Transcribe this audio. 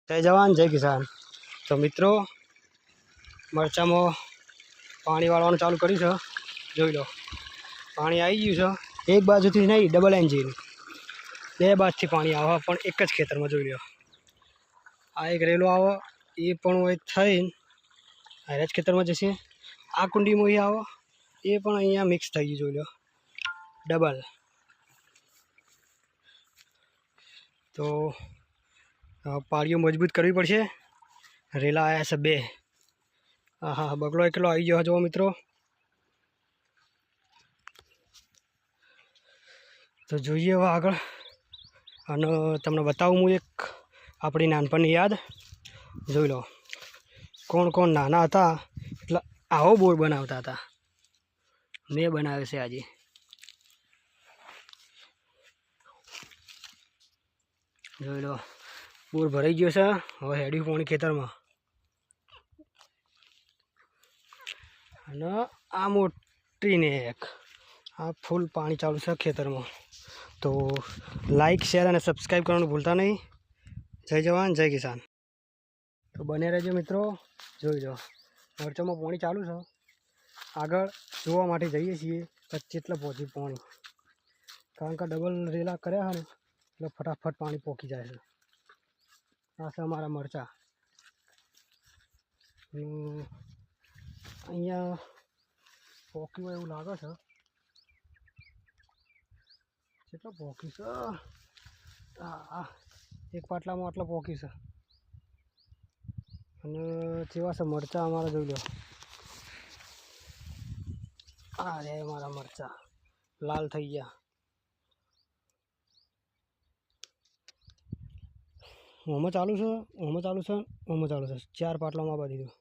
જય જવાન જય કિસાન। તો મિત્રો મરચામાં પાણી વાળવાનું ચાલુ કર્યું છે। જોઈ લો પાણી આવી ગયું છે। એક બાજુથી નહીં, ડબલ એન્જિન બે બાજુથી પાણી આવે, પણ એક જ ખેતરમાં જોઈ લો। આ એક રેલો આવે, એ પણ હોય થઈને આ જ ખેતરમાં જશે। આ કુંડીમાં એ આવે, એ પણ અહીંયા મિક્સ થઈ ગયું જોઈ લો ડબલ। તો પાળીઓ મજબૂત કરવી પડશે। રેલા આવ્યા છે બે। હા હા, બગલો એકલો આવી ગયો જુઓ મિત્રો। તો જોઈએ હવે આગળ, અને તમને બતાવું હું એક આપણી નાનપણની યાદ। જોઈ લો કોણ કોણ નાના હતા એટલે આવો બોર બનાવતા હતા। મેં બનાવ્યો છે આજે। જોઈ લો બોર ભરાઈ ગયો છે। હવે હેડ્યું પાણી ખેતરમાં, અને આ મોટી ને એક આ ફૂલ પાણી ચાલુ છે ખેતરમાં। તો લાઈક શેર અને સબસ્ક્રાઈબ કરવાનું ભૂલતા નહીં। જય જવાન જય કિસાન। તો બને રહેજો મિત્રો। જોઈ લો મરચામાં પાણી ચાલુ છે। આગળ જોવા માટે જઈએ છીએ કે કેટલા પહોંચ્યું પાણી, કારણ કે ડબલ રેલા કર્યા છે ને એટલે ફટાફટ પાણી પોકી જાય છે। આ છે અમારા મરચાં। અહીંયા પોક્યું હોય એવું લાગે છે। કેટલો પોકી છે, આ એક પાટલામાં આટલો પોકી છે। અને કેવા છે મરચાં અમારા, જોઈ લો આ રે મારા મરચાં લાલ થઈ ગયા। ઓમાં ચાલુ છે, ઓમાં ચાલુ છે, ઓમાં ચાલુ છે, ચાર પાટલામાં આપી દીધું।